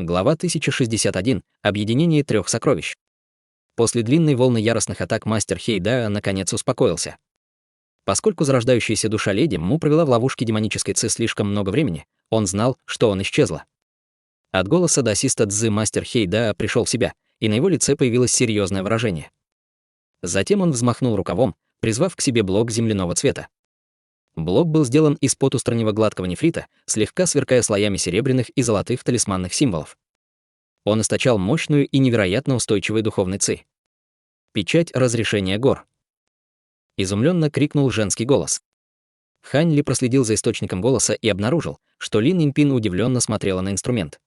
Глава 1061. Объединение трех сокровищ. После длинной волны яростных атак мастер Хейдаа наконец успокоился. Поскольку зарождающаяся душа леди Му провела в ловушке демонической Ци слишком много времени, он знал, что он исчезла. От голоса даосиста Цзы мастер Хейдаа пришел в себя, и на его лице появилось серьезное выражение. Затем он взмахнул рукавом, призвав к себе блок земляного цвета. Блок был сделан из потустороннего гладкого нефрита, слегка сверкая слоями серебряных и золотых талисманных символов. Он источал мощную и невероятно устойчивую духовной ци. Печать разрешения гор. Изумленно крикнул женский голос. Хань Ли проследил за источником голоса и обнаружил, что Лин Инпин удивленно смотрела на инструмент.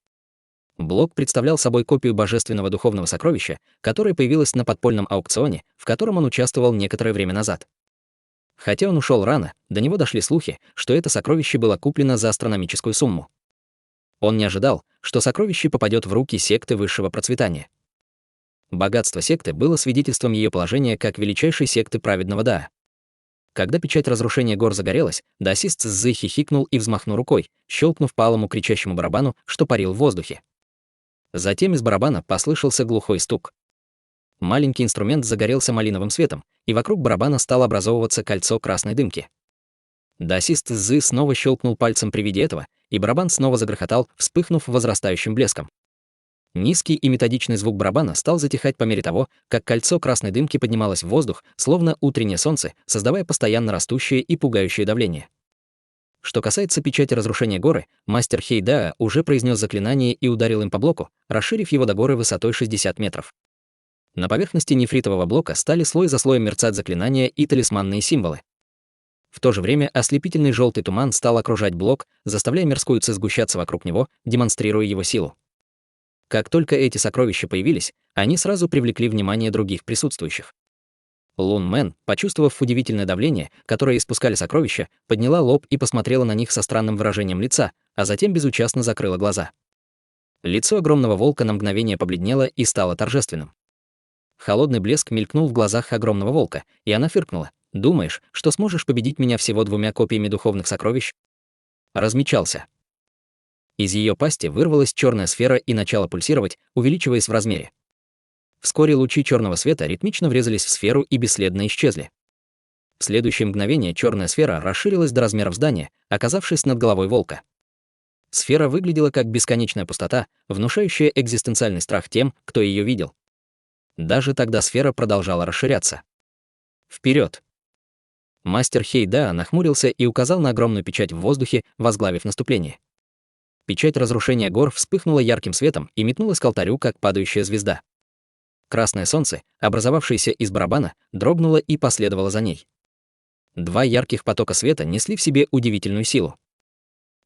Блок представлял собой копию божественного духовного сокровища, которое появилось на подпольном аукционе, в котором он участвовал некоторое время назад. Хотя он ушел рано, до него дошли слухи, что это сокровище было куплено за астрономическую сумму. Он не ожидал, что сокровище попадет в руки секты высшего процветания. Богатство секты было свидетельством ее положения как величайшей секты праведного Даа. Когда печать разрушения гор загорелась, даосист Цзы хихикнул и взмахнул рукой, щелкнув по алому кричащему барабану, что парил в воздухе. Затем из барабана послышался глухой стук. Маленький инструмент загорелся малиновым светом, и вокруг барабана стало образовываться кольцо красной дымки. Даосист Цзы снова щелкнул пальцем при виде этого, и барабан снова загрохотал, вспыхнув возрастающим блеском. Низкий и методичный звук барабана стал затихать по мере того, как кольцо красной дымки поднималось в воздух, словно утреннее солнце, создавая постоянно растущее и пугающее давление. Что касается печати разрушения горы, мастер Хейдаа уже произнес заклинание и ударил им по блоку, расширив его до горы высотой 60 метров. На поверхности нефритового блока стали слой за слоем мерцать заклинания и талисманные символы. В то же время ослепительный желтый туман стал окружать блок, заставляя мирскую ци сгущаться вокруг него, демонстрируя его силу. Как только эти сокровища появились, они сразу привлекли внимание других присутствующих. Лун Мэн, почувствовав удивительное давление, которое испускали сокровища, подняла лоб и посмотрела на них со странным выражением лица, а затем безучастно закрыла глаза. Лицо огромного волка на мгновение побледнело и стало торжественным. Холодный блеск мелькнул в глазах огромного волка, и она фыркнула. «Думаешь, что сможешь победить меня всего двумя копиями духовных сокровищ?» Размечался. Из ее пасти вырвалась черная сфера и начала пульсировать, увеличиваясь в размере. Вскоре лучи черного света ритмично врезались в сферу и бесследно исчезли. В следующее мгновение черная сфера расширилась до размеров здания, оказавшись над головой волка. Сфера выглядела как бесконечная пустота, внушающая экзистенциальный страх тем, кто ее видел. Даже тогда сфера продолжала расширяться. Вперед! Мастер Хейдаа нахмурился и указал на огромную печать в воздухе, возглавив наступление. Печать разрушения гор вспыхнула ярким светом и метнулась к алтарю, как падающая звезда. Красное солнце, образовавшееся из барабана, дрогнуло и последовало за ней. Два ярких потока света несли в себе удивительную силу.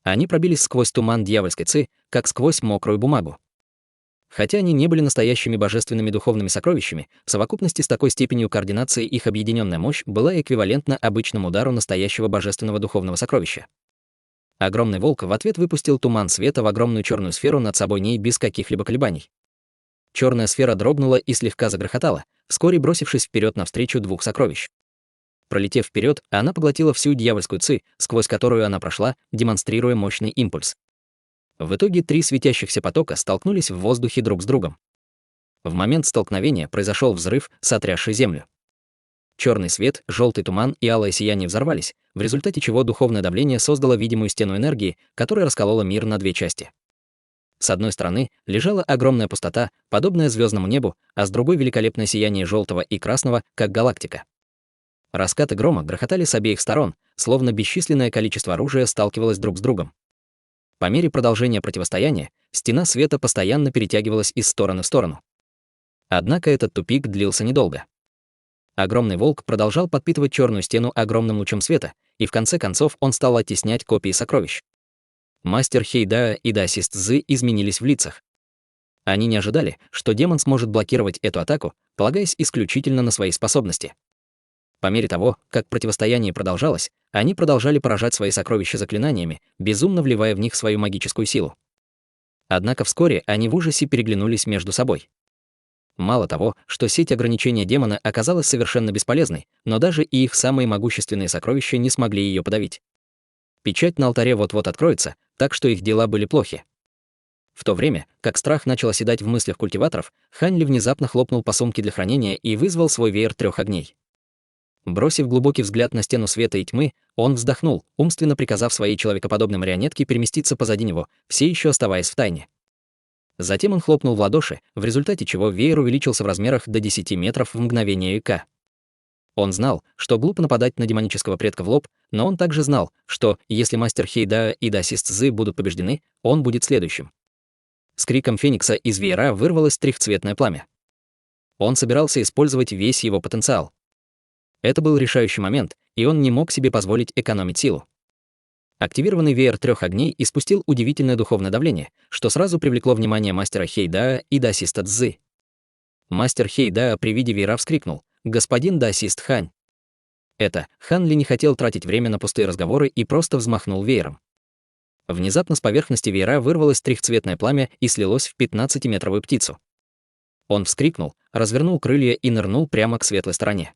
Они пробились сквозь туман дьявольской ци, как сквозь мокрую бумагу. Хотя они не были настоящими божественными духовными сокровищами, в совокупности с такой степенью координации их объединенная мощь была эквивалентна обычному удару настоящего божественного духовного сокровища. Огромный волк в ответ выпустил туман света в огромную черную сферу над собой ней без каких-либо колебаний. Черная сфера дрогнула и слегка загрохотала, вскоре бросившись вперед навстречу двух сокровищ. Пролетев вперед, она поглотила всю дьявольскую ци, сквозь которую она прошла, демонстрируя мощный импульс. В итоге три светящихся потока столкнулись в воздухе друг с другом. В момент столкновения произошел взрыв, сотрясший землю. Черный свет, желтый туман и алое сияние взорвались, в результате чего духовное давление создало видимую стену энергии, которая расколола мир на две части. С одной стороны лежала огромная пустота, подобная звездному небу, а с другой великолепное сияние желтого и красного, как галактика. Раскаты грома грохотали с обеих сторон, словно бесчисленное количество оружия сталкивалось друг с другом. По мере продолжения противостояния, стена света постоянно перетягивалась из стороны в сторону. Однако этот тупик длился недолго. Огромный волк продолжал подпитывать черную стену огромным лучом света, и в конце концов он стал оттеснять копии сокровищ. Мастер Хейдаа и даосист Цзы изменились в лицах. Они не ожидали, что демон сможет блокировать эту атаку, полагаясь исключительно на свои способности. По мере того, как противостояние продолжалось, они продолжали поражать свои сокровища заклинаниями, безумно вливая в них свою магическую силу. Однако вскоре они в ужасе переглянулись между собой. Мало того, что сеть ограничения демона оказалась совершенно бесполезной, но даже и их самые могущественные сокровища не смогли ее подавить. Печать на алтаре вот-вот откроется, так что их дела были плохи. В то время, как страх начал оседать в мыслях культиваторов, Хань Ли внезапно хлопнул по сумке для хранения и вызвал свой веер 3 огней. Бросив глубокий взгляд на стену света и тьмы, он вздохнул, умственно приказав своей человекоподобной марионетке переместиться позади него, все еще оставаясь в тайне. Затем он хлопнул в ладоши, в результате чего веер увеличился в размерах до 10 метров в мгновение ока. Он знал, что глупо нападать на демонического предка в лоб, но он также знал, что, если мастер Хейда и Даосист Цзы будут побеждены, он будет следующим. С криком Феникса из веера вырвалось трехцветное пламя. Он собирался использовать весь его потенциал. Это был решающий момент, и он не мог себе позволить экономить силу. Активированный веер 3 огней испустил удивительное духовное давление, что сразу привлекло внимание мастера Хейда и Даосиста Цзы. Мастер Хейда при виде веера вскрикнул: «Господин Даосист Хань!» Хан Ли не хотел тратить время на пустые разговоры и просто взмахнул веером. Внезапно с поверхности веера вырвалось трехцветное пламя и слилось в 15-метровую птицу. Он вскрикнул, развернул крылья и нырнул прямо к светлой стороне.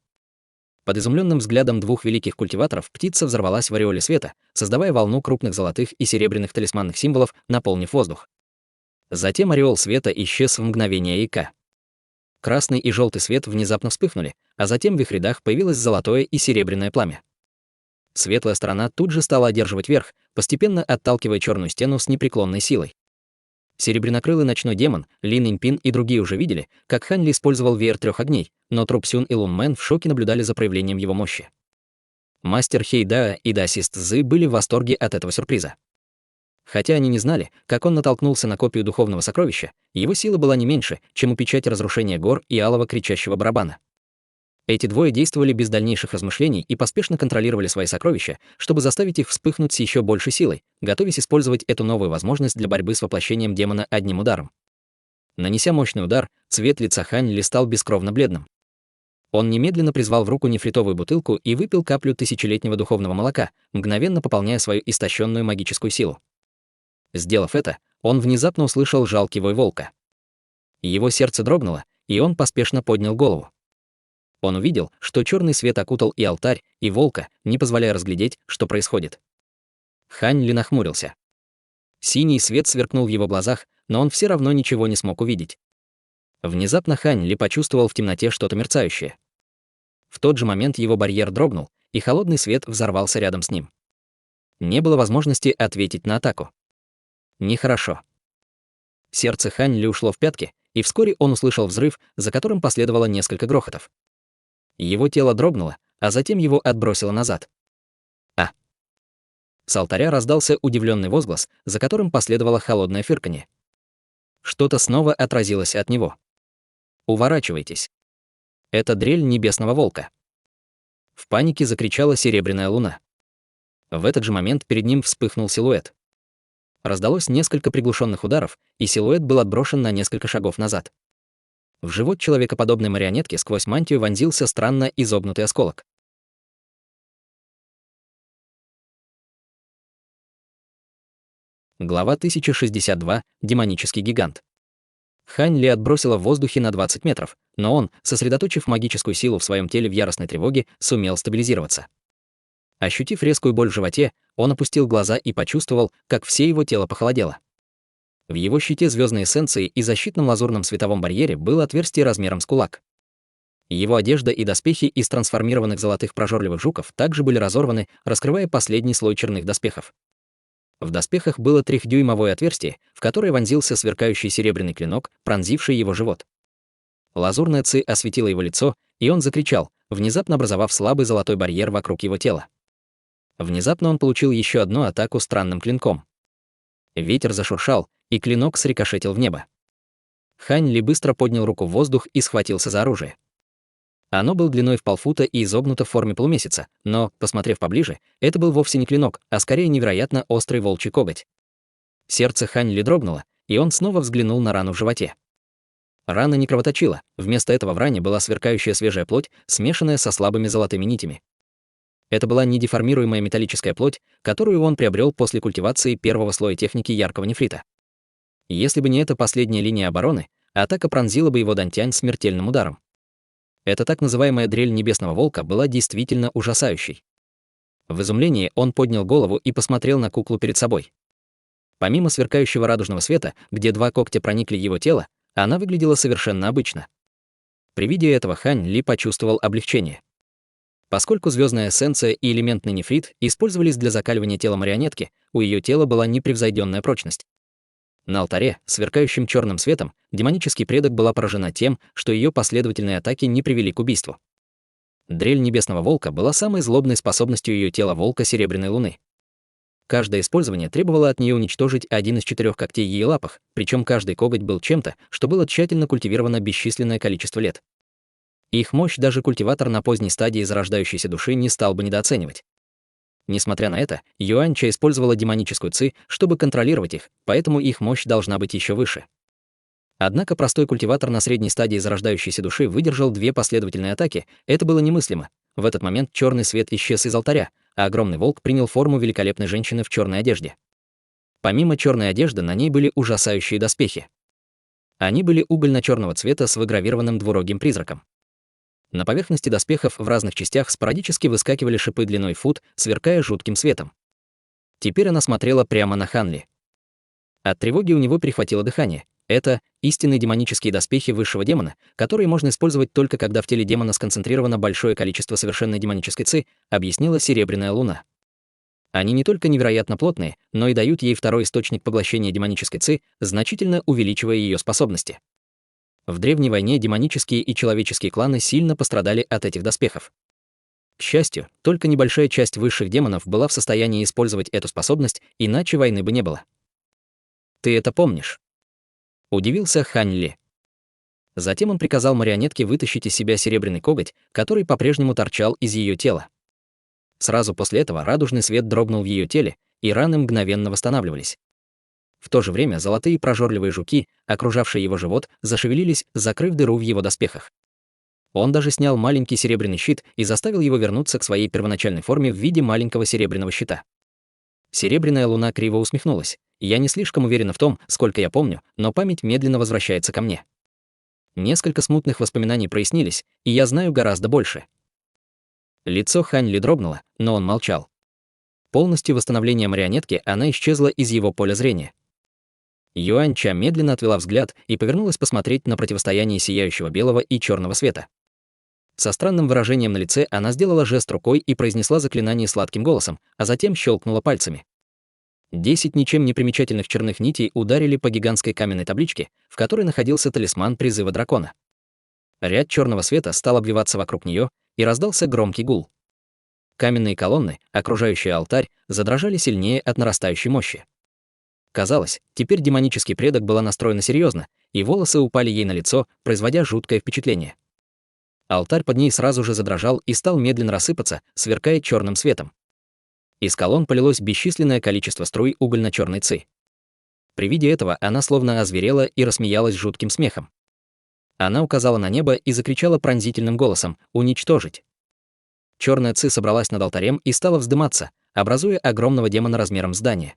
Под изумленным взглядом двух великих культиваторов птица взорвалась в ореоле света, создавая волну крупных золотых и серебряных талисманных символов, наполнив воздух. Затем ореол света исчез в мгновение ока. Красный и желтый свет внезапно вспыхнули, а затем в их рядах появилось золотое и серебряное пламя. Светлая сторона тут же стала одерживать верх, постепенно отталкивая черную стену с непреклонной силой. Серебрянокрылый ночной демон, Лин Инпин и другие уже видели, как Хань Ли использовал веер 3 огней, но Труп Сюн и Лун Мэн в шоке наблюдали за проявлением его мощи. Мастер Хейда и Даосист Цзы были в восторге от этого сюрприза. Хотя они не знали, как он натолкнулся на копию духовного сокровища, его сила была не меньше, чем у печати разрушения гор и алого кричащего барабана. Эти двое действовали без дальнейших размышлений и поспешно контролировали свои сокровища, чтобы заставить их вспыхнуть с еще большей силой, готовясь использовать эту новую возможность для борьбы с воплощением демона одним ударом. Нанеся мощный удар, цвет лица Хань Ли стал бескровно бледным. Он немедленно призвал в руку нефритовую бутылку и выпил каплю тысячелетнего духовного молока, мгновенно пополняя свою истощенную магическую силу. Сделав это, он внезапно услышал жалкий вой волка. Его сердце дрогнуло, и он поспешно поднял голову. Он увидел, что черный свет окутал и алтарь, и волка, не позволяя разглядеть, что происходит. Хань Ли нахмурился. Синий свет сверкнул в его глазах, но он все равно ничего не смог увидеть. Внезапно Хань Ли почувствовал в темноте что-то мерцающее. В тот же момент его барьер дрогнул, и холодный свет взорвался рядом с ним. Не было возможности ответить на атаку. Нехорошо. Сердце Хань Ли ушло в пятки, и вскоре он услышал взрыв, за которым последовало несколько грохотов. Его тело дрогнуло, а затем его отбросило назад. С алтаря раздался удивленный возглас, за которым последовало холодное фырканье. Что-то снова отразилось от него. «Уворачивайтесь. Это дрель небесного волка». В панике закричала серебряная луна. В этот же момент перед ним вспыхнул силуэт. Раздалось несколько приглушенных ударов, и силуэт был отброшен на несколько шагов назад. В живот человекоподобной марионетки сквозь мантию вонзился странно изогнутый осколок. Глава 1062. Демонический гигант. Хань Ли отбросила в воздухе на 20 метров, но он, сосредоточив магическую силу в своем теле в яростной тревоге, сумел стабилизироваться. Ощутив резкую боль в животе, он опустил глаза и почувствовал, как все его тело похолодело. В его щите звездной эссенции и защитном лазурном световом барьере было отверстие размером с кулак. Его одежда и доспехи из трансформированных золотых прожорливых жуков также были разорваны, раскрывая последний слой черных доспехов. В доспехах было 3-дюймовое отверстие, в которое вонзился сверкающий серебряный клинок, пронзивший его живот. Лазурная ци осветила его лицо, и он закричал, внезапно образовав слабый золотой барьер вокруг его тела. Внезапно он получил еще одну атаку странным клинком. Ветер зашуршал, и клинок срикошетил в небо. Хань Ли быстро поднял руку в воздух и схватился за оружие. Оно было длиной в полфута и изогнуто в форме полумесяца, но, посмотрев поближе, это был вовсе не клинок, а скорее невероятно острый волчий коготь. Сердце Хань Ли дрогнуло, и он снова взглянул на рану в животе. Рана не кровоточила, вместо этого в ране была сверкающая свежая плоть, смешанная со слабыми золотыми нитями. Это была недеформируемая металлическая плоть, которую он приобрел после культивации первого слоя техники яркого нефрита. Если бы не эта последняя линия обороны, атака пронзила бы его Дантянь смертельным ударом. Эта так называемая дрель небесного волка была действительно ужасающей. В изумлении он поднял голову и посмотрел на куклу перед собой. Помимо сверкающего радужного света, где два когтя проникли в его тело, она выглядела совершенно обычно. При виде этого Хань Ли почувствовал облегчение. Поскольку звездная эссенция и элементный нефрит использовались для закаливания тела марионетки, у ее тела была непревзойденная прочность. На алтаре, сверкающим черным светом, демонический предок была поражена тем, что ее последовательные атаки не привели к убийству. Дрель небесного волка была самой злобной способностью ее тела волка Серебряной Луны. Каждое использование требовало от нее уничтожить один из 4 когтей в ее лапах, причем каждый коготь был чем-то, что было тщательно культивировано бесчисленное количество лет. Их мощь даже культиватор на поздней стадии зарождающейся души не стал бы недооценивать. Несмотря на это, Юаньча использовала демоническую ци, чтобы контролировать их, поэтому их мощь должна быть еще выше. Однако простой культиватор на средней стадии зарождающейся души выдержал 2 последовательные атаки, это было немыслимо. В этот момент черный свет исчез из алтаря, а огромный волк принял форму великолепной женщины в черной одежде. Помимо черной одежды, на ней были ужасающие доспехи. Они были угольно-черного цвета с выгравированным двурогим призраком. На поверхности доспехов в разных частях спорадически выскакивали шипы длиной фут, сверкая жутким светом. Теперь она смотрела прямо на Хан Ли. От тревоги у него перехватило дыхание. Это истинные демонические доспехи высшего демона, которые можно использовать только когда в теле демона сконцентрировано большое количество совершенной демонической ци, объяснила Серебряная Луна. Они не только невероятно плотные, но и дают ей второй источник поглощения демонической ци, значительно увеличивая ее способности. В древней войне демонические и человеческие кланы сильно пострадали от этих доспехов. К счастью, только небольшая часть высших демонов была в состоянии использовать эту способность, иначе войны бы не было. «Ты это помнишь?» — удивился Хань Ли. Затем он приказал марионетке вытащить из себя серебряный коготь, который по-прежнему торчал из ее тела. Сразу после этого радужный свет дрогнул в ее теле, и раны мгновенно восстанавливались. В то же время золотые прожорливые жуки, окружавшие его живот, зашевелились, закрыв дыру в его доспехах. Он даже снял маленький серебряный щит и заставил его вернуться к своей первоначальной форме в виде маленького серебряного щита. Серебряная Луна криво усмехнулась. «Я не слишком уверена в том, сколько я помню, но память медленно возвращается ко мне. Несколько смутных воспоминаний прояснились, и я знаю гораздо больше». Лицо Хань Ли дрогнуло, но он молчал. Полностью восстановление марионетки она исчезла из его поля зрения. Юаньча медленно отвела взгляд и повернулась посмотреть на противостояние сияющего белого и черного света. Со странным выражением на лице она сделала жест рукой и произнесла заклинание сладким голосом, а затем щелкнула пальцами. 10 ничем не примечательных черных нитей ударили по гигантской каменной табличке, в которой находился талисман призыва дракона. Ряд черного света стал обвиваться вокруг нее, и раздался громкий гул. Каменные колонны, окружающие алтарь, задрожали сильнее от нарастающей мощи. Казалось, теперь демонический предок была настроена серьезно, и волосы упали ей на лицо, производя жуткое впечатление. Алтарь под ней сразу же задрожал и стал медленно рассыпаться, сверкая черным светом. Из колонн полилось бесчисленное количество струй угольно-черной ци. При виде этого она словно озверела и рассмеялась жутким смехом. Она указала на небо и закричала пронзительным голосом «Уничтожить!». Черная ци собралась над алтарем и стала вздыматься, образуя огромного демона размером с здание.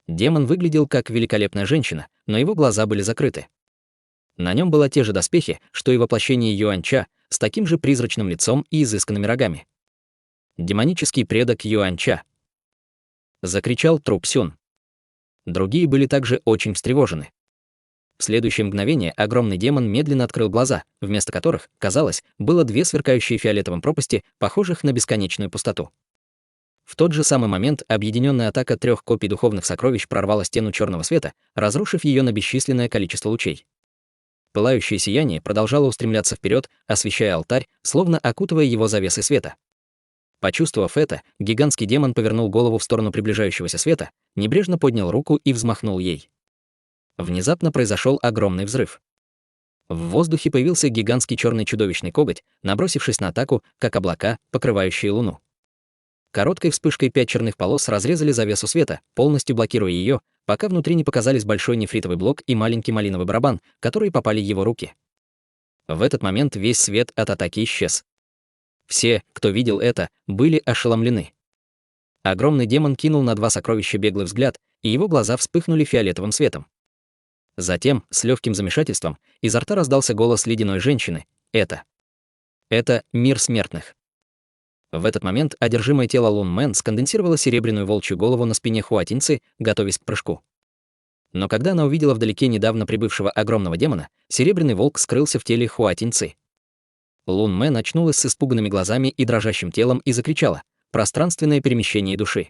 Демон выглядел как великолепная женщина, но его глаза были закрыты. На нем были те же доспехи, что и воплощение Юаньча, с таким же призрачным лицом и изысканными рогами. Демонический предок Юаньча. Закричал Труп Сюн. Другие были также очень встревожены. В следующее мгновение огромный демон медленно открыл глаза, вместо которых, казалось, было 2 сверкающие фиолетовым пропасти, похожих на бесконечную пустоту. В тот же самый момент объединенная атака 3 копий духовных сокровищ прорвала стену черного света, разрушив ее на бесчисленное количество лучей. Пылающее сияние продолжало устремляться вперед, освещая алтарь, словно окутывая его завесой света. Почувствовав это, гигантский демон повернул голову в сторону приближающегося света, небрежно поднял руку и взмахнул ей. Внезапно произошел огромный взрыв. В воздухе появился гигантский черный чудовищный коготь, набросившись на атаку, как облака, покрывающие Луну. Короткой вспышкой 5 черных полос разрезали завесу света, полностью блокируя ее, пока внутри не показались большой нефритовый блок и маленький малиновый барабан, которые попали в его руки. В этот момент весь свет от атаки исчез. Все, кто видел это, были ошеломлены. Огромный демон кинул на 2 сокровища беглый взгляд, и его глаза вспыхнули фиолетовым светом. Затем, с легким замешательством, изо рта раздался голос ледяной женщины. Это мир смертных. В этот момент одержимое тело Лун Мэн сконденсировало серебряную волчью голову на спине Хуатиньцы, готовясь к прыжку. Но когда она увидела вдалеке недавно прибывшего огромного демона, серебряный волк скрылся в теле Хуатиньцы. Лун Мэн очнулась с испуганными глазами и дрожащим телом и закричала: «Пространственное перемещение души!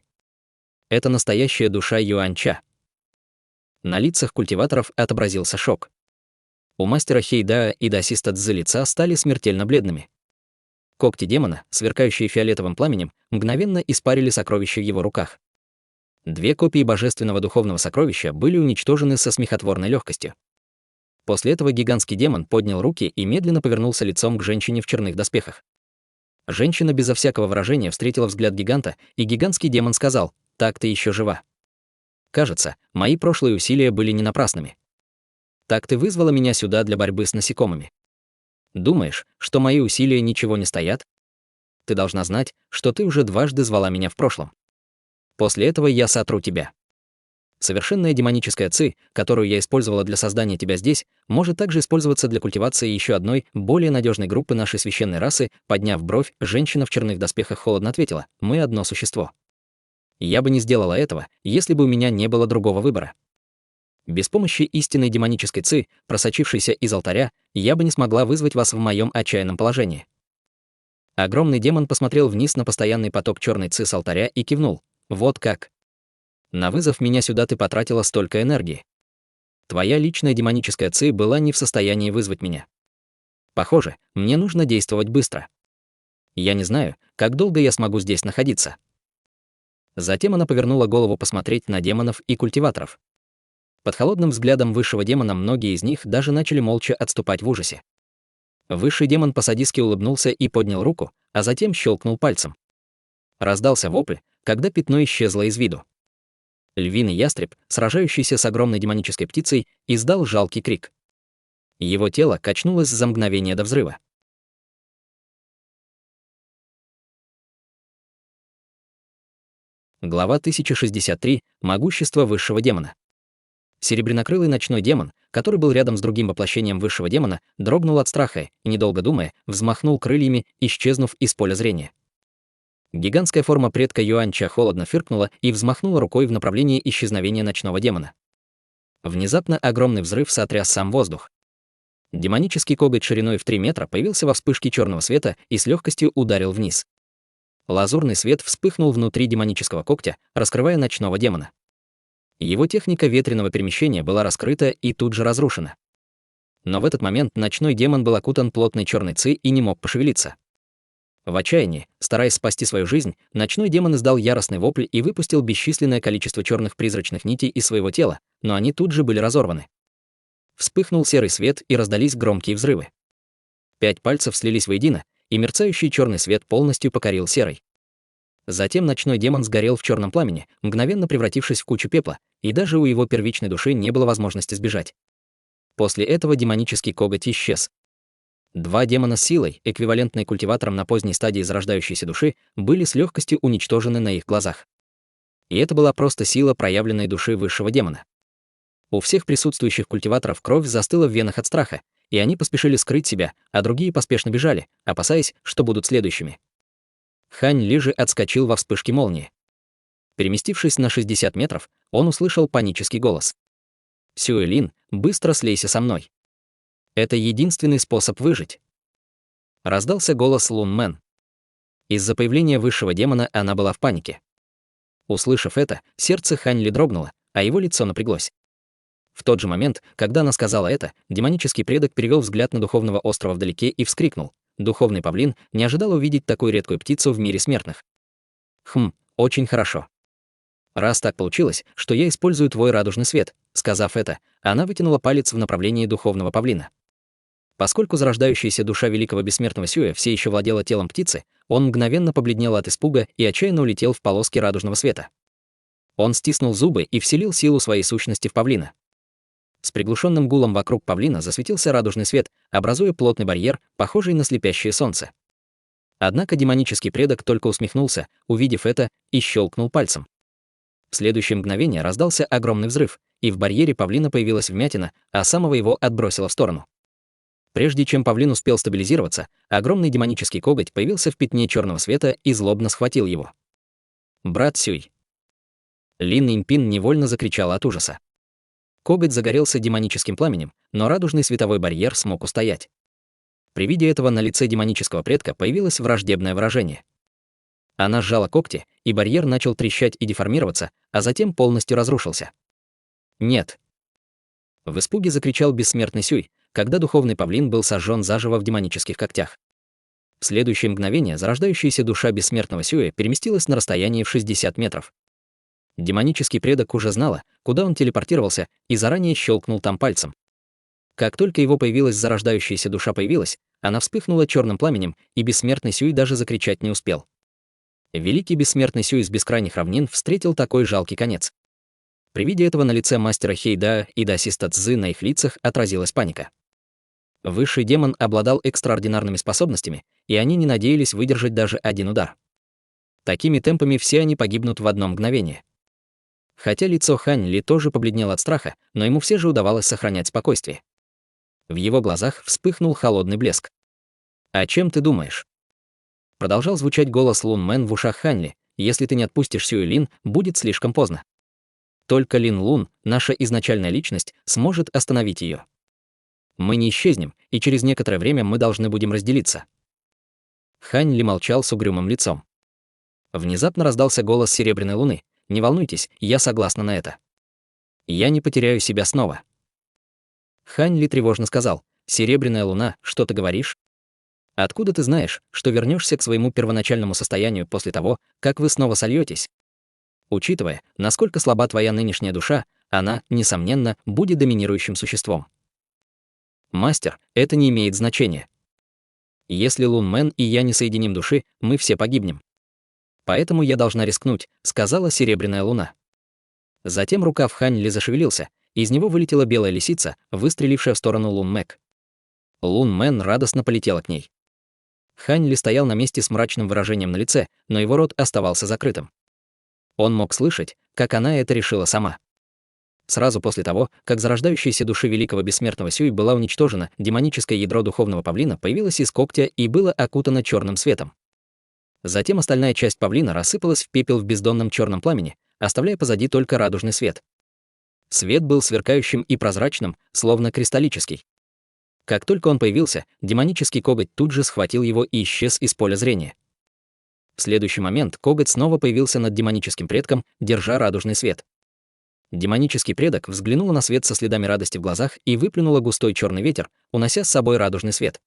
Это настоящая душа Юаньча!» На лицах культиваторов отобразился шок. У мастера Хейдаа и даосиста Цзы лица стали смертельно бледными. Когти демона, сверкающие фиолетовым пламенем, мгновенно испарили сокровища в его руках. 2 копии божественного духовного сокровища были уничтожены со смехотворной легкостью. После этого гигантский демон поднял руки и медленно повернулся лицом к женщине в черных доспехах. Женщина безо всякого выражения встретила взгляд гиганта, и гигантский демон сказал: «Так ты еще жива. Кажется, мои прошлые усилия были не напрасными. Так ты вызвала меня сюда для борьбы с насекомыми. Думаешь, что мои усилия ничего не стоят? Ты должна знать, что ты уже дважды звала меня в прошлом. После этого я сотру тебя. Совершенная демоническая ци, которую я использовала для создания тебя здесь, может также использоваться для культивации еще одной, более надежной группы нашей священной расы». Подняв бровь, женщина в черных доспехах холодно ответила: «Мы одно существо. Я бы не сделала этого, если бы у меня не было другого выбора. Без помощи истинной демонической ци, просочившейся из алтаря, я бы не смогла вызвать вас в моем отчаянном положении». Огромный демон посмотрел вниз на постоянный поток черной ци с алтаря и кивнул: «Вот как. На вызов меня сюда ты потратила столько энергии. Твоя личная демоническая ци была не в состоянии вызвать меня. Похоже, мне нужно действовать быстро. Я не знаю, как долго я смогу здесь находиться». Затем она повернула голову посмотреть на демонов и культиваторов. Под холодным взглядом высшего демона многие из них даже начали молча отступать в ужасе. Высший демон по-садистски улыбнулся и поднял руку, а затем щелкнул пальцем. Раздался вопль, когда пятно исчезло из виду. Львиный ястреб, сражающийся с огромной демонической птицей, издал жалкий крик. Его тело качнулось за мгновение до взрыва. Глава 1063. Могущество высшего демона. Серебрянокрылый ночной демон, который был рядом с другим воплощением высшего демона, дрогнул от страха и, недолго думая, взмахнул крыльями, исчезнув из поля зрения. Гигантская форма предка Юаньча холодно фыркнула и взмахнула рукой в направлении исчезновения ночного демона. Внезапно огромный взрыв сотряс сам воздух. Демонический коготь шириной в 3 метра появился во вспышке черного света и с легкостью ударил вниз. Лазурный свет вспыхнул внутри демонического когтя, раскрывая ночного демона. Его техника ветреного перемещения была раскрыта и тут же разрушена. Но в этот момент ночной демон был окутан плотной черной ци и не мог пошевелиться. В отчаянии, стараясь спасти свою жизнь, ночной демон издал яростный вопль и выпустил бесчисленное количество черных призрачных нитей из своего тела, но они тут же были разорваны. Вспыхнул серый свет и раздались громкие взрывы. 5 пальцев слились воедино, и мерцающий черный свет полностью покорил серый. Затем ночной демон сгорел в черном пламени, мгновенно превратившись в кучу пепла, и даже у его первичной души не было возможности сбежать. После этого демонический коготь исчез. 2 демона с силой, эквивалентной культиваторам на поздней стадии зарождающейся души, были с легкостью уничтожены на их глазах. И это была просто сила проявленной души высшего демона. У всех присутствующих культиваторов кровь застыла в венах от страха, и они поспешили скрыть себя, а другие поспешно бежали, опасаясь, что будут следующими. Хань Ли же отскочил во вспышке молнии. Переместившись на 60 метров, он услышал панический голос: «Сюэлин, быстро слейся со мной. Это единственный способ выжить». Раздался голос Лун Мэн. Из-за появления высшего демона она была в панике. Услышав это, сердце Хань Ли дрогнуло, а его лицо напряглось. В тот же момент, когда она сказала это, демонический предок перевел взгляд на духовного острова вдалеке и вскрикнул. Духовный павлин не ожидал увидеть такую редкую птицу в мире смертных. Очень хорошо. Раз так получилось, что я использую твой радужный свет», сказав это, она вытянула палец в направлении духовного павлина. Поскольку зарождающаяся душа великого бессмертного Сюэ все еще владела телом птицы, он мгновенно побледнел от испуга и отчаянно улетел в полоски радужного света. Он стиснул зубы и вселил силу своей сущности в павлина. С приглушенным гулом вокруг павлина засветился радужный свет, образуя плотный барьер, похожий на слепящее солнце. Однако демонический предок только усмехнулся, увидев это, и щелкнул пальцем. В следующее мгновение раздался огромный взрыв, и в барьере павлина появилась вмятина, а самого его отбросило в сторону. Прежде чем павлин успел стабилизироваться, огромный демонический коготь появился в пятне черного света и злобно схватил его. «Брат Сюй!» Лин Инпин невольно закричала от ужаса. Коготь загорелся демоническим пламенем, но радужный световой барьер смог устоять. При виде этого на лице демонического предка появилось враждебное выражение. Она сжала когти, и барьер начал трещать и деформироваться, а затем полностью разрушился. «Нет!» В испуге закричал бессмертный Сюй, когда духовный павлин был сожжен заживо в демонических когтях. В следующее мгновение зарождающаяся душа бессмертного Сюя переместилась на расстояние в 60 метров. Демонический предок уже знала, куда он телепортировался, и заранее щелкнул там пальцем. Как только его появилась зарождающаяся душа она вспыхнула черным пламенем, и бессмертный Сюй даже закричать не успел. Великий бессмертный Сюй с бескрайних равнин встретил такой жалкий конец. При виде этого на лице мастера Хейда и Дасиста Цзы на их лицах отразилась паника. Высший демон обладал экстраординарными способностями, и они не надеялись выдержать даже один удар. Такими темпами все они погибнут в одно мгновение. Хотя лицо Хань Ли тоже побледнело от страха, но ему все же удавалось сохранять спокойствие. В его глазах вспыхнул холодный блеск. «О чем ты думаешь?» Продолжал звучать голос Лун Мэн в ушах Хань Ли. «Если ты не отпустишь Сюй Лин, будет слишком поздно. Только Лин Лун, наша изначальная личность, сможет остановить ее. Мы не исчезнем, и через некоторое время мы должны будем разделиться». Хань Ли молчал с угрюмым лицом. Внезапно раздался голос Серебряной Луны. «Не волнуйтесь, я согласна на это. Я не потеряю себя снова». Хань Ли тревожно сказал: «Серебряная Луна, что ты говоришь? Откуда ты знаешь, что вернешься к своему первоначальному состоянию после того, как вы снова сольетесь? Учитывая, насколько слаба твоя нынешняя душа, она, несомненно, будет доминирующим существом». «Мастер, это не имеет значения. Если Лун Мэн и я не соединим души, мы все погибнем. Поэтому я должна рискнуть», — сказала Серебряная Луна. Затем рукав Хань Ли зашевелился, и из него вылетела белая лисица, выстрелившая в сторону Лун Мэк. Лун Мэн радостно полетела к ней. Хань Ли стоял на месте с мрачным выражением на лице, но его рот оставался закрытым. Он мог слышать, как она это решила сама. Сразу после того, как зарождающаяся душа великого бессмертного Сюй была уничтожена, демоническое ядро духовного павлина появилось из когтя и было окутано черным светом. Затем остальная часть павлина рассыпалась в пепел в бездонном черном пламени, оставляя позади только радужный свет. Свет был сверкающим и прозрачным, словно кристаллический. Как только он появился, демонический коготь тут же схватил его и исчез из поля зрения. В следующий момент коготь снова появился над демоническим предком, держа радужный свет. Демонический предок взглянула на свет со следами радости в глазах и выплюнула густой черный ветер, унося с собой радужный свет.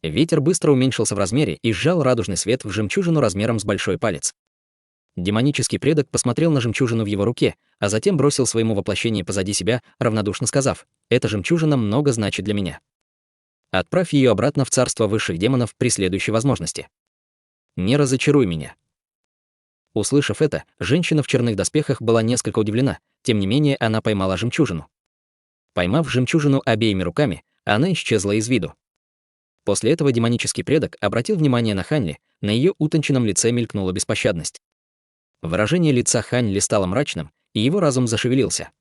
Ветер быстро уменьшился в размере и сжал радужный свет в жемчужину размером с большой палец. Демонический предок посмотрел на жемчужину в его руке, а затем бросил своему воплощению позади себя, равнодушно сказав: «Эта жемчужина много значит для меня. Отправь ее обратно в царство высших демонов при следующей возможности. Не разочаруй меня». Услышав это, женщина в черных доспехах была несколько удивлена, тем не менее она поймала жемчужину. Поймав жемчужину обеими руками, она исчезла из виду. После этого демонический предок обратил внимание на Хань Ли, на ее утонченном лице мелькнула беспощадность. Выражение лица Хань Ли стало мрачным, и его разум зашевелился.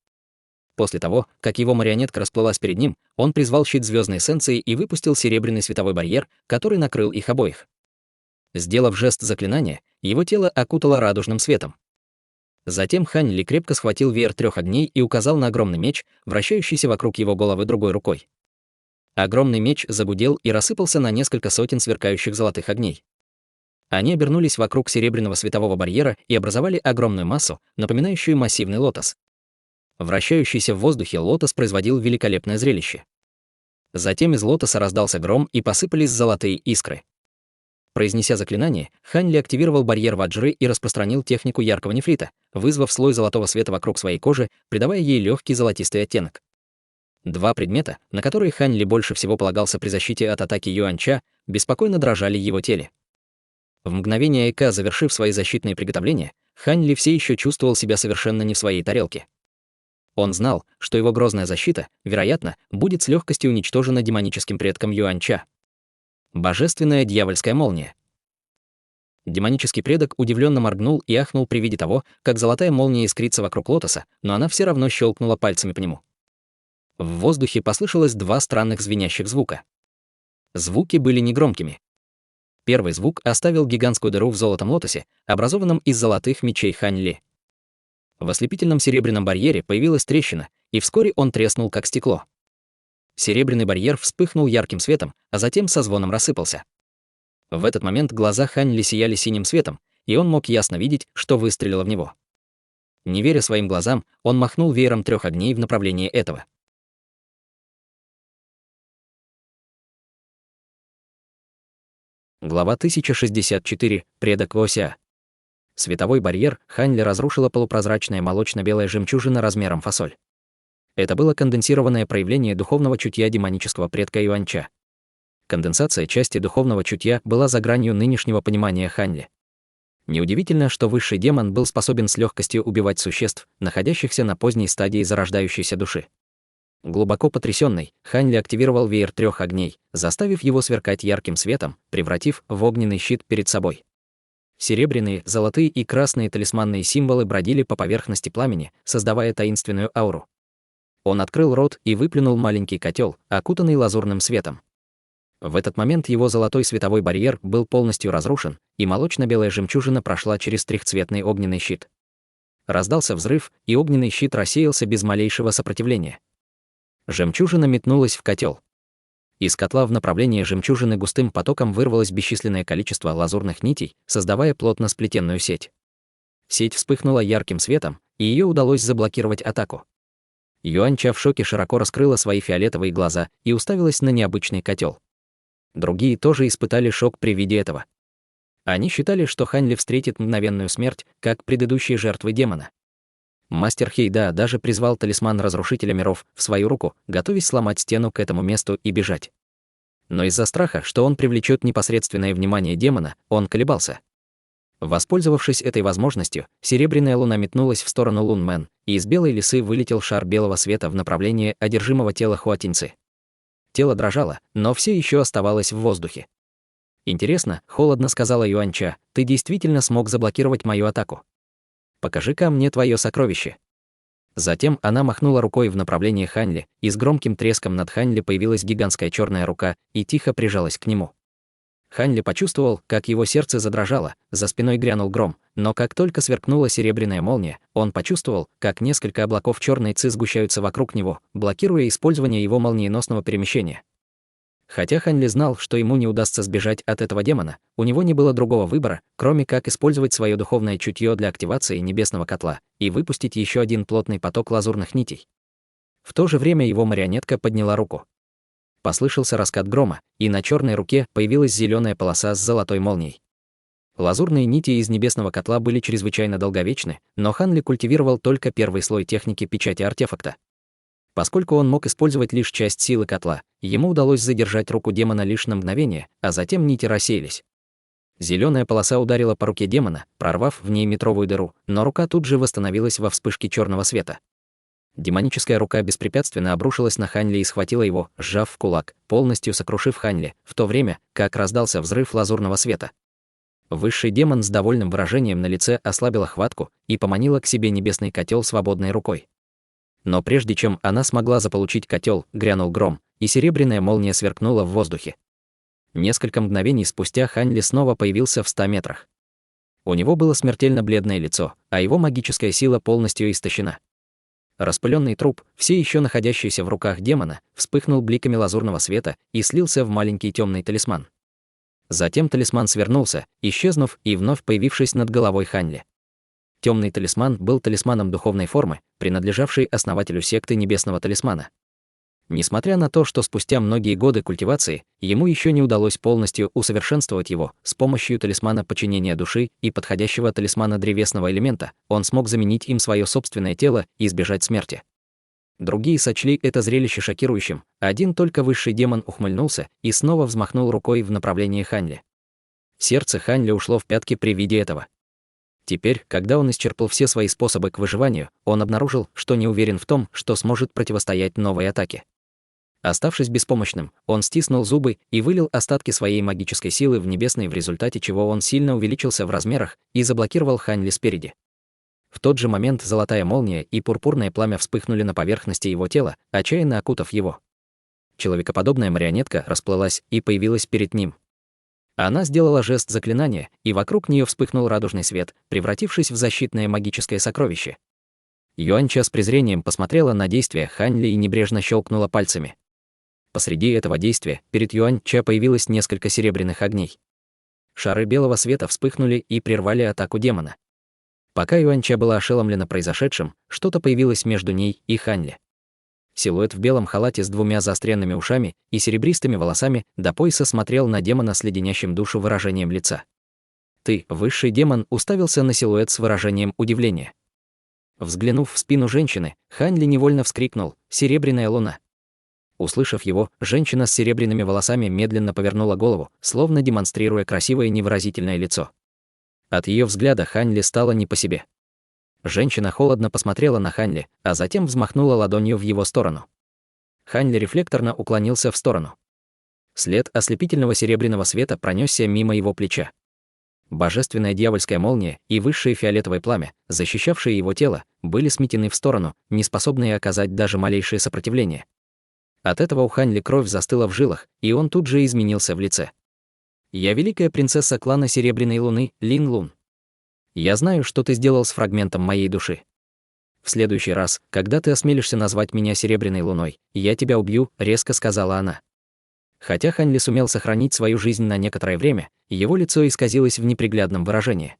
После того, как его марионетка расплылась перед ним, он призвал щит звездной эссенции и выпустил серебряный световой барьер, который накрыл их обоих. Сделав жест заклинания, его тело окутало радужным светом. Затем Хань Ли крепко схватил веер трех огней и указал на огромный меч, вращающийся вокруг его головы другой рукой. Огромный меч загудел и рассыпался на несколько сотен сверкающих золотых огней. Они обернулись вокруг серебряного светового барьера и образовали огромную массу, напоминающую массивный лотос. Вращающийся в воздухе лотос производил великолепное зрелище. Затем из лотоса раздался гром и посыпались золотые искры. Произнеся заклинание, Хань Ли активировал барьер ваджры и распространил технику яркого нефрита, вызвав слой золотого света вокруг своей кожи, придавая ей легкий золотистый оттенок. Два предмета, на которые Хань Ли больше всего полагался при защите от атаки Юаньча, беспокойно дрожали в его теле. В мгновение эка, завершив свои защитные приготовления, Хань Ли все еще чувствовал себя совершенно не в своей тарелке. Он знал, что его грозная защита, вероятно, будет с легкостью уничтожена демоническим предком Юаньча. Божественная дьявольская молния. Демонический предок удивленно моргнул и ахнул при виде того, как золотая молния искрится вокруг лотоса, но она все равно щелкнула пальцами по нему. В воздухе послышалось два странных звенящих звука. Звуки были негромкими. Первый звук оставил гигантскую дыру в золотом лотосе, образованном из золотых мечей Хань Ли. В ослепительном серебряном барьере появилась трещина, и вскоре он треснул, как стекло. Серебряный барьер вспыхнул ярким светом, а затем со звоном рассыпался. В этот момент глаза Хань Ли сияли синим светом, и он мог ясно видеть, что выстрелило в него. Не веря своим глазам, он махнул веером 3 огней в направлении этого. Глава 1064. Предок Вося. Световой барьер Хань Ли разрушила полупрозрачная молочно-белая жемчужина размером фасоль. Это было конденсированное проявление духовного чутья демонического предка Юаньча. Конденсация части духовного чутья была за гранью нынешнего понимания Хань Ли. Неудивительно, что высший демон был способен с легкостью убивать существ, находящихся на поздней стадии зарождающейся души. Глубоко потрясенный, Хань Ли активировал веер 3 огней, заставив его сверкать ярким светом, превратив в огненный щит перед собой. Серебряные, золотые и красные талисманные символы бродили по поверхности пламени, создавая таинственную ауру. Он открыл рот и выплюнул маленький котел, окутанный лазурным светом. В этот момент его золотой световой барьер был полностью разрушен, и молочно-белая жемчужина прошла через трехцветный огненный щит. Раздался взрыв, и огненный щит рассеялся без малейшего сопротивления. Жемчужина метнулась в котел. Из котла в направлении жемчужины густым потоком вырвалось бесчисленное количество лазурных нитей, создавая плотно сплетенную сеть. Сеть вспыхнула ярким светом, и ее удалось заблокировать атаку. Юаньча в шоке широко раскрыла свои фиолетовые глаза и уставилась на необычный котел. Другие тоже испытали шок при виде этого. Они считали, что Хань Ли встретит мгновенную смерть, как предыдущие жертвы демона. Мастер Хейда даже призвал талисман Разрушителя миров в свою руку, готовясь сломать стену к этому месту и бежать. Но из-за страха, что он привлечет непосредственное внимание демона, он колебался. Воспользовавшись этой возможностью, серебряная луна метнулась в сторону Лунмен, и из белой лисы вылетел шар белого света в направлении одержимого тела Хуатиньцы. Тело дрожало, но все еще оставалось в воздухе. «Интересно», — холодно сказала Юаньча, — «ты действительно смог заблокировать мою атаку. Покажи-ка мне твое сокровище». Затем она махнула рукой в направлении Хань Ли, и с громким треском над Хань Ли появилась гигантская черная рука и тихо прижалась к нему. Хань Ли почувствовал, как его сердце задрожало, за спиной грянул гром, но как только сверкнула серебряная молния, он почувствовал, как несколько облаков черной ци сгущаются вокруг него, блокируя использование его молниеносного перемещения. Хотя Хань Ли знал, что ему не удастся сбежать от этого демона, у него не было другого выбора, кроме как использовать свое духовное чутье для активации небесного котла и выпустить еще один плотный поток лазурных нитей. В то же время его марионетка подняла руку. Послышался раскат грома, и на черной руке появилась зеленая полоса с золотой молнией. Лазурные нити из небесного котла были чрезвычайно долговечны, но Хань Ли культивировал только первый слой техники печати артефакта. Поскольку он мог использовать лишь часть силы котла, ему удалось задержать руку демона лишь на мгновение, а затем нити рассеялись. Зеленая полоса ударила по руке демона, прорвав в ней метровую дыру, но рука тут же восстановилась во вспышке черного света. Демоническая рука беспрепятственно обрушилась на Хань Ли и схватила его, сжав в кулак, полностью сокрушив Хань Ли, в то время, как раздался взрыв лазурного света. Высший демон с довольным выражением на лице ослабила хватку и поманила к себе небесный котел свободной рукой. Но прежде чем она смогла заполучить котел, грянул гром, и серебряная молния сверкнула в воздухе. Несколько мгновений спустя Хань Ли снова появился в 100 метрах. У него было смертельно бледное лицо, а его магическая сила полностью истощена. Распыленный труп, все еще находящийся в руках демона, вспыхнул бликами лазурного света и слился в маленький темный талисман. Затем талисман свернулся, исчезнув и вновь появившись над головой Хань Ли. Темный талисман был талисманом духовной формы, принадлежавшей основателю секты Небесного Талисмана. Несмотря на то, что спустя многие годы культивации, ему еще не удалось полностью усовершенствовать его, с помощью талисмана подчинения души и подходящего талисмана древесного элемента, он смог заменить им свое собственное тело и избежать смерти. Другие сочли это зрелище шокирующим, один только высший демон ухмыльнулся и снова взмахнул рукой в направлении Хань Ли. Сердце Хань Ли ушло в пятки при виде этого. Теперь, когда он исчерпал все свои способы к выживанию, он обнаружил, что не уверен в том, что сможет противостоять новой атаке. Оставшись беспомощным, он стиснул зубы и вылил остатки своей магической силы в небесный, в результате чего он сильно увеличился в размерах и заблокировал Хань Ли спереди. В тот же момент золотая молния и пурпурное пламя вспыхнули на поверхности его тела, отчаянно окутав его. Человекоподобная марионетка расплылась и появилась перед ним. Она сделала жест заклинания, и вокруг нее вспыхнул радужный свет, превратившись в защитное магическое сокровище. Юаньча с презрением посмотрела на действие Хань Ли и небрежно щелкнула пальцами. Посреди этого действия перед Юаньча появилось несколько серебряных огней. Шары белого света вспыхнули и прервали атаку демона. Пока Юаньча была ошеломлена произошедшим, что-то появилось между ней и Хань Ли. Силуэт в белом халате с двумя заостренными ушами и серебристыми волосами до пояса смотрел на демона с леденящим душу выражением лица. «Ты, высший демон», уставился на силуэт с выражением удивления. Взглянув в спину женщины, Хань Ли невольно вскрикнул «Серебряная луна». Услышав его, женщина с серебряными волосами медленно повернула голову, словно демонстрируя красивое невыразительное лицо. От ее взгляда Хань Ли стало не по себе. Женщина холодно посмотрела на Хань Ли, а затем взмахнула ладонью в его сторону. Хань Ли рефлекторно уклонился в сторону. След ослепительного серебряного света пронесся мимо его плеча. Божественная дьявольская молния и высшее фиолетовое пламя, защищавшие его тело, были сметены в сторону, не способные оказать даже малейшее сопротивление. От этого у Хань Ли кровь застыла в жилах, и он тут же изменился в лице. «Я великая принцесса клана Серебряной Луны, Лин Лун. Я знаю, что ты сделал с фрагментом моей души. В следующий раз, когда ты осмелишься назвать меня Серебряной Луной, я тебя убью», — резко сказала она. Хотя Хань Ли сумел сохранить свою жизнь на некоторое время, его лицо исказилось в неприглядном выражении.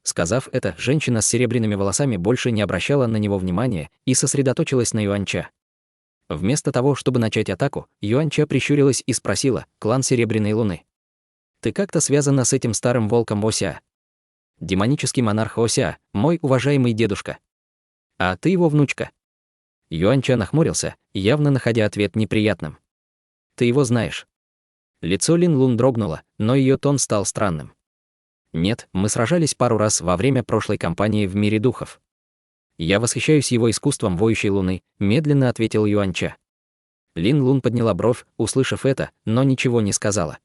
Сказав это, женщина с серебряными волосами больше не обращала на него внимания и сосредоточилась на Юаньча. Вместо того, чтобы начать атаку, Юаньча прищурилась и спросила: «Клан Серебряной Луны, ты как-то связана с этим старым волком Ося? Демонический монарх Ося, мой уважаемый дедушка. А ты его внучка». Юаньча нахмурился, явно находя ответ неприятным. «Ты его знаешь». Лицо Лин Лун дрогнуло, но ее тон стал странным. «Нет, мы сражались пару раз во время прошлой кампании в мире духов. Я восхищаюсь его искусством воющей луны», — медленно ответил Юаньча. Лин Лун подняла бровь, услышав это, но ничего не сказала.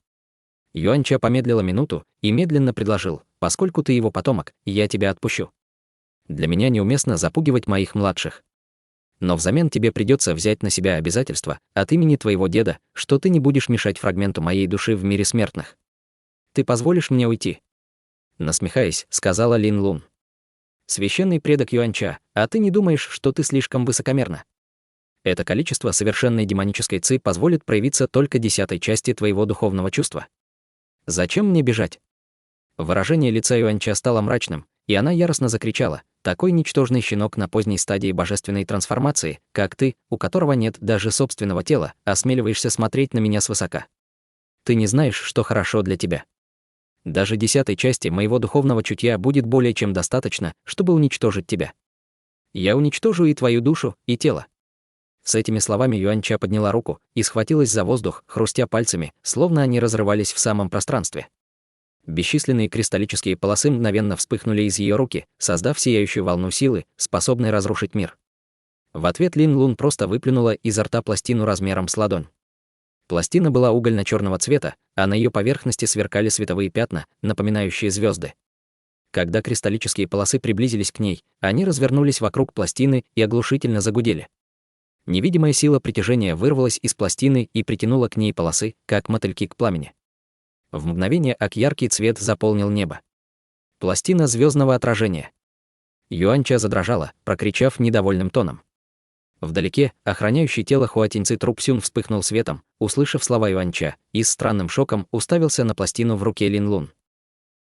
Юаньча помедлила минуту и медленно предложил: «Поскольку ты его потомок, я тебя отпущу. Для меня неуместно запугивать моих младших. Но взамен тебе придется взять на себя обязательство от имени твоего деда, что ты не будешь мешать фрагменту моей души в мире смертных. Ты позволишь мне уйти?» Насмехаясь, сказала Лин Лун. «Священный предок Юаньча, а ты не думаешь, что ты слишком высокомерна? Это количество совершенной демонической ци позволит проявиться только 10-й части твоего духовного чувства. Зачем мне бежать?» Выражение лица Юаньча стало мрачным, и она яростно закричала: «Такой ничтожный щенок на поздней стадии божественной трансформации, как ты, у которого нет даже собственного тела, осмеливаешься смотреть на меня свысока. Ты не знаешь, что хорошо для тебя. Даже 10-й части моего духовного чутья будет более чем достаточно, чтобы уничтожить тебя. Я уничтожу и твою душу, и тело». С этими словами Юаньча подняла руку и схватилась за воздух, хрустя пальцами, словно они разрывались в самом пространстве. Бесчисленные кристаллические полосы мгновенно вспыхнули из ее руки, создав сияющую волну силы, способной разрушить мир. В ответ Лин Лун просто выплюнула изо рта пластину размером с ладонь. Пластина была угольно-черного цвета, а на ее поверхности сверкали световые пятна, напоминающие звезды. Когда кристаллические полосы приблизились к ней, они развернулись вокруг пластины и оглушительно загудели. Невидимая сила притяжения вырвалась из пластины и притянула к ней полосы, как мотыльки к пламени. В мгновение яркий цвет заполнил небо. Пластина звездного отражения. Юаньча задрожала, прокричав недовольным тоном. Вдалеке, охраняющий тело Хуатиньцы труп Сюн вспыхнул светом, услышав слова Юаньча, и с странным шоком уставился на пластину в руке Лин Лун.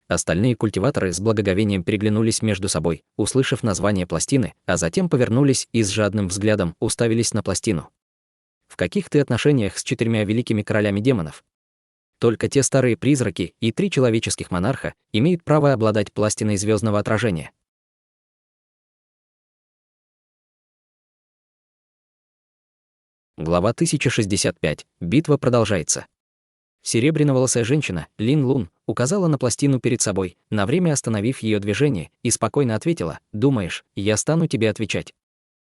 Остальные культиваторы с благоговением переглянулись между собой, услышав название пластины, а затем повернулись и с жадным взглядом уставились на пластину. «В каких ты отношениях с 4 великими королями демонов? Только те старые призраки и 3 человеческих монарха имеют право обладать пластиной звездного отражения». Глава 1065. Битва продолжается. Серебряноволосая женщина, Лин Лун, указала на пластину перед собой, на время остановив ее движение, и спокойно ответила: «Думаешь, я стану тебе отвечать?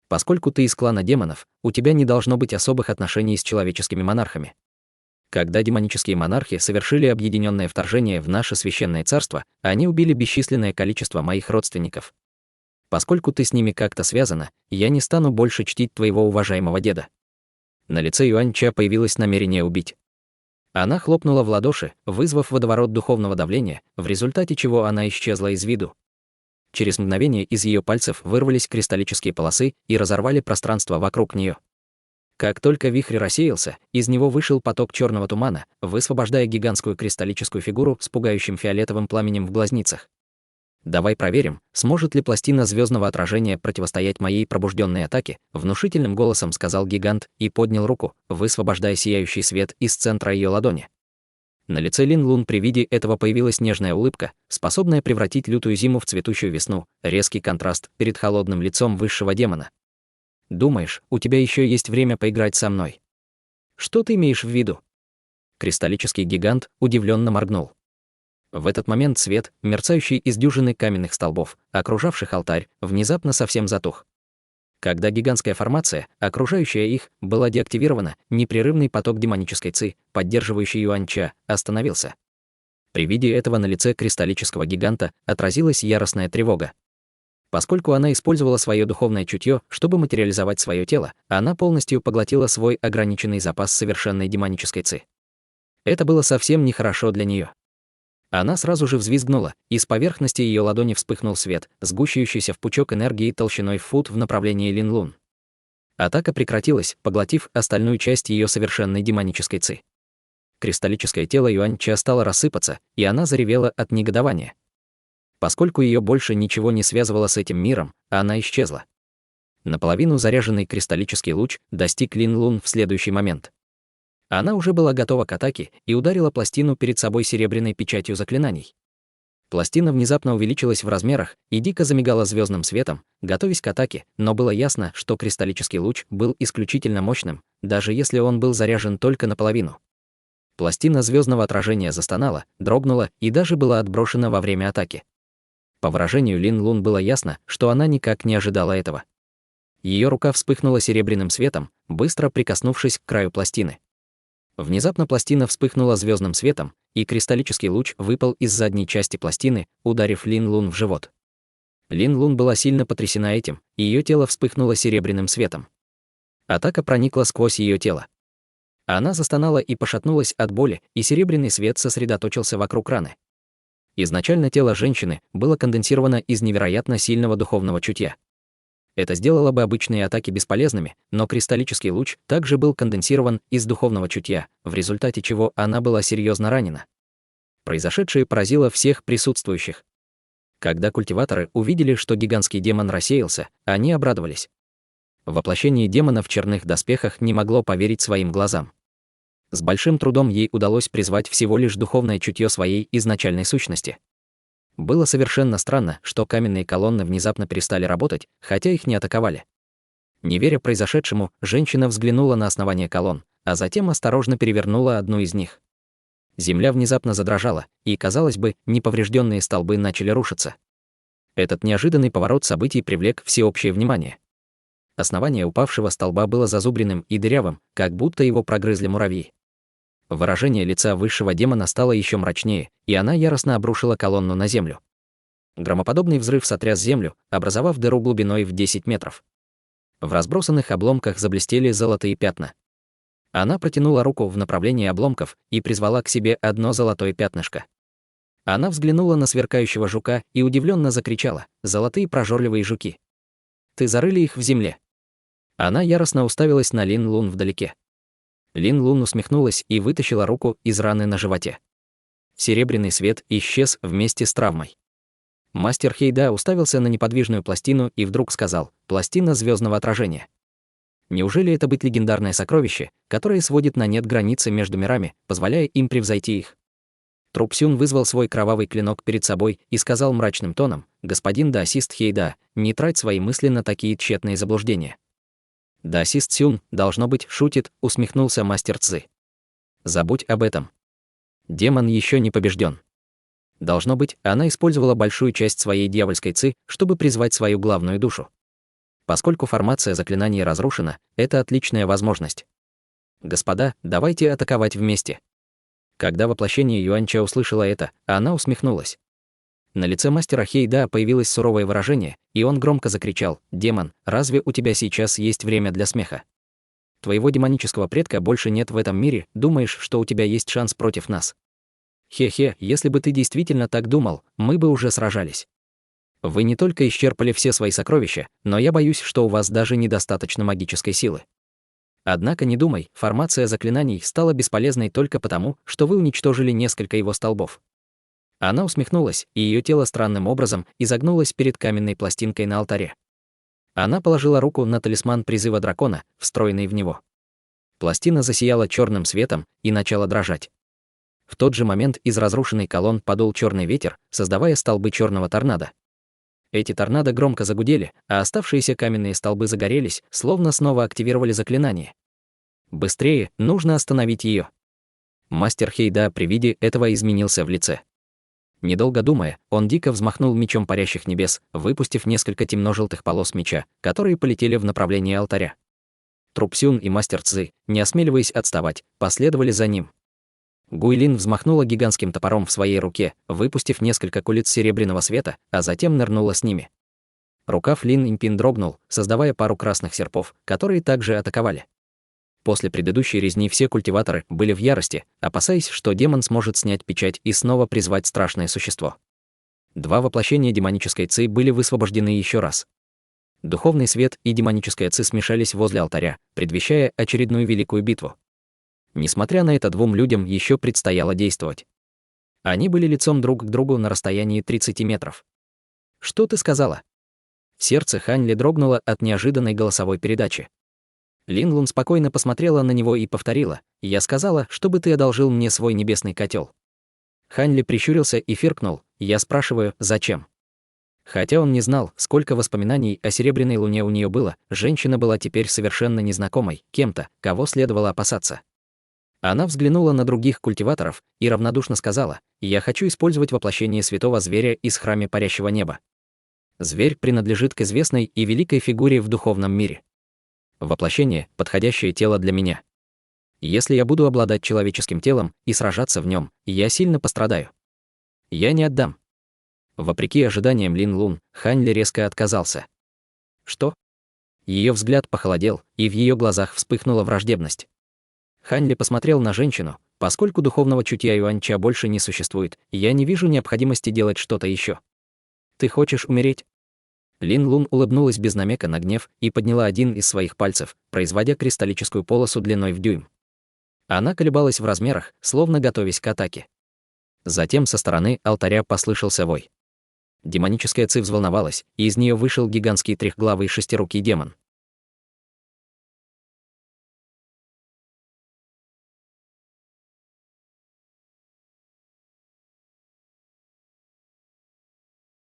Поскольку ты из клана демонов, у тебя не должно быть особых отношений с человеческими монархами. Когда демонические монархи совершили объединенное вторжение в наше священное царство, они убили бесчисленное количество моих родственников. Поскольку ты с ними как-то связана, я не стану больше чтить твоего уважаемого деда. На лице Юаньча появилось намерение убить. Она хлопнула в ладоши, вызвав водоворот духовного давления, в результате чего она исчезла из виду. Через мгновение из ее пальцев вырвались кристаллические полосы и разорвали пространство вокруг нее. Как только вихрь рассеялся, из него вышел поток черного тумана, высвобождая гигантскую кристаллическую фигуру с пугающим фиолетовым пламенем в глазницах. «Давай проверим, сможет ли пластина звездного отражения противостоять моей пробужденной атаке», внушительным голосом сказал гигант и поднял руку, высвобождая сияющий свет из центра ее ладони. На лице Лин Лун при виде этого появилась нежная улыбка, способная превратить лютую зиму в цветущую весну, резкий контраст перед холодным лицом высшего демона. «Думаешь, у тебя еще есть время поиграть со мной? Что ты имеешь в виду?» Кристаллический гигант удивленно моргнул. В этот момент свет, мерцающий из дюжины каменных столбов, окружавших алтарь, внезапно совсем затух. Когда гигантская формация, окружающая их, была деактивирована, непрерывный поток демонической ци, поддерживающий Юаньча, остановился. При виде этого на лице кристаллического гиганта отразилась яростная тревога. Поскольку она использовала свое духовное чутье, чтобы материализовать свое тело, она полностью поглотила свой ограниченный запас совершенной демонической ци. Это было совсем нехорошо для нее. Она сразу же взвизгнула, и с поверхности ее ладони вспыхнул свет, сгущающийся в пучок энергии толщиной в фут в направлении Лин Лун. Атака прекратилась, поглотив остальную часть ее совершенной демонической ци. Кристаллическое тело Юаньча стало рассыпаться, и она заревела от негодования. Поскольку ее больше ничего не связывало с этим миром, она исчезла. Наполовину заряженный кристаллический луч достиг Лин Лун в следующий момент. Она уже была готова к атаке и ударила пластину перед собой серебряной печатью заклинаний. Пластина внезапно увеличилась в размерах и дико замигала звездным светом, готовясь к атаке, но было ясно, что кристаллический луч был исключительно мощным, даже если он был заряжен только наполовину. Пластина звездного отражения застонала, дрогнула и даже была отброшена во время атаки. По выражению Лин Лун было ясно, что она никак не ожидала этого. Ее рука вспыхнула серебряным светом, быстро прикоснувшись к краю пластины. Внезапно пластина вспыхнула звездным светом, и кристаллический луч выпал из задней части пластины, ударив Лин Лун в живот. Лин Лун была сильно потрясена этим, и ее тело вспыхнуло серебряным светом. Атака проникла сквозь ее тело. Она застонала и пошатнулась от боли, и серебряный свет сосредоточился вокруг раны. Изначально тело женщины было конденсировано из невероятно сильного духовного чутья. Это сделало бы обычные атаки бесполезными, но кристаллический луч также был конденсирован из духовного чутья, в результате чего она была серьезно ранена. Произошедшее поразило всех присутствующих. Когда культиваторы увидели, что гигантский демон рассеялся, они обрадовались. Воплощение демона в черных доспехах не могло поверить своим глазам. С большим трудом ей удалось призвать всего лишь духовное чутье своей изначальной сущности. Было совершенно странно, что каменные колонны внезапно перестали работать, хотя их не атаковали. Не веря произошедшему, женщина взглянула на основание колонн, а затем осторожно перевернула одну из них. Земля внезапно задрожала, и, казалось бы, неповрежденные столбы начали рушиться. Этот неожиданный поворот событий привлек всеобщее внимание. Основание упавшего столба было зазубренным и дырявым, как будто его прогрызли муравьи. Выражение лица высшего демона стало еще мрачнее, и она яростно обрушила колонну на землю. Громоподобный взрыв сотряс землю, образовав дыру глубиной в 10 метров. В разбросанных обломках заблестели золотые пятна. Она протянула руку в направлении обломков и призвала к себе одно золотое пятнышко. Она взглянула на сверкающего жука и удивленно закричала: «Золотые прожорливые жуки! Ты зарыли их в земле!» Она яростно уставилась на Лин Лун вдалеке. Лин Лун усмехнулась и вытащила руку из раны на животе. Серебряный свет исчез вместе с травмой. Мастер Хейда уставился на неподвижную пластину и вдруг сказал: «Пластина звездного отражения». Неужели это быть легендарное сокровище, которое сводит на нет границы между мирами, позволяя им превзойти их? Трупсюн вызвал свой кровавый клинок перед собой и сказал мрачным тоном: «Господин даосист Хейда, не трать свои мысли на такие тщетные заблуждения». «Даосист Сюн, должно быть, шутит», — усмехнулся мастер Цзы. «Забудь об этом. Демон еще не побежден. Должно быть, она использовала большую часть своей дьявольской ци, чтобы призвать свою главную душу. Поскольку формация заклинаний разрушена, это отличная возможность. Господа, давайте атаковать вместе». Когда воплощение Юаньча услышала это, она усмехнулась. На лице мастера Хейда появилось суровое выражение, и он громко закричал: «Демон, разве у тебя сейчас есть время для смеха? Твоего демонического предка больше нет в этом мире, думаешь, что у тебя есть шанс против нас? Хе-хе, если бы ты действительно так думал, мы бы уже сражались. Вы не только исчерпали все свои сокровища, но я боюсь, что у вас даже недостаточно магической силы. Однако не думай, формация заклинаний стала бесполезной только потому, что вы уничтожили несколько его столбов. Она усмехнулась, и ее тело странным образом изогнулось перед каменной пластинкой на алтаре. Она положила руку на талисман призыва дракона, встроенный в него. Пластина засияла черным светом и начала дрожать. В тот же момент из разрушенной колонн подул черный ветер, создавая столбы черного торнадо. Эти торнадо громко загудели, а оставшиеся каменные столбы загорелись, словно снова активировали заклинание. Быстрее, нужно остановить ее. Мастер Хейда при виде этого изменился в лице. Недолго думая, он дико взмахнул мечом парящих небес, выпустив несколько темно-желтых полос меча, которые полетели в направлении алтаря. Трупсюн и мастер Цзы, не осмеливаясь отставать, последовали за ним. Гуйлин взмахнула гигантским топором в своей руке, выпустив несколько кулиц серебряного света, а затем нырнула с ними. Рукав Лин Импин дрогнул, создавая пару красных серпов, которые также атаковали. После предыдущей резни все культиваторы были в ярости, опасаясь, что демон сможет снять печать и снова призвать страшное существо. Два воплощения демонической ци были высвобождены еще раз. Духовный свет и демоническая ци смешались возле алтаря, предвещая очередную великую битву. Несмотря на это, двум людям еще предстояло действовать. Они были лицом друг к другу на расстоянии 30 метров. «Что ты сказала?» Сердце Хань Ли дрогнуло от неожиданной голосовой передачи. Лин Лун спокойно посмотрела на него и повторила: «Я сказала, чтобы ты одолжил мне свой небесный котел». Хань Ли прищурился и фыркнул: «Я спрашиваю, зачем?» Хотя он не знал, сколько воспоминаний о Серебряной Луне у нее было, женщина была теперь совершенно незнакомой, кем-то, кого следовало опасаться. Она взглянула на других культиваторов и равнодушно сказала: «Я хочу использовать воплощение святого зверя из храма парящего неба». Зверь принадлежит к известной и великой фигуре в духовном мире. Воплощение — подходящее тело для меня. Если я буду обладать человеческим телом и сражаться в нем, я сильно пострадаю. Я не отдам. Вопреки ожиданиям Лин Лун, Хань Ли резко отказался. Что? Ее взгляд похолодел, и в ее глазах вспыхнула враждебность. Хань Ли посмотрел на женщину. Поскольку духовного чутья Юаньча больше не существует, я не вижу необходимости делать что-то еще. Ты хочешь умереть? Лин Лун улыбнулась без намека на гнев и подняла один из своих пальцев, производя кристаллическую полосу длиной в дюйм. Она колебалась в размерах, словно готовясь к атаке. Затем со стороны алтаря послышался вой. Демоническая ци взволновалась, и из нее вышел гигантский трехглавый шестирукий демон.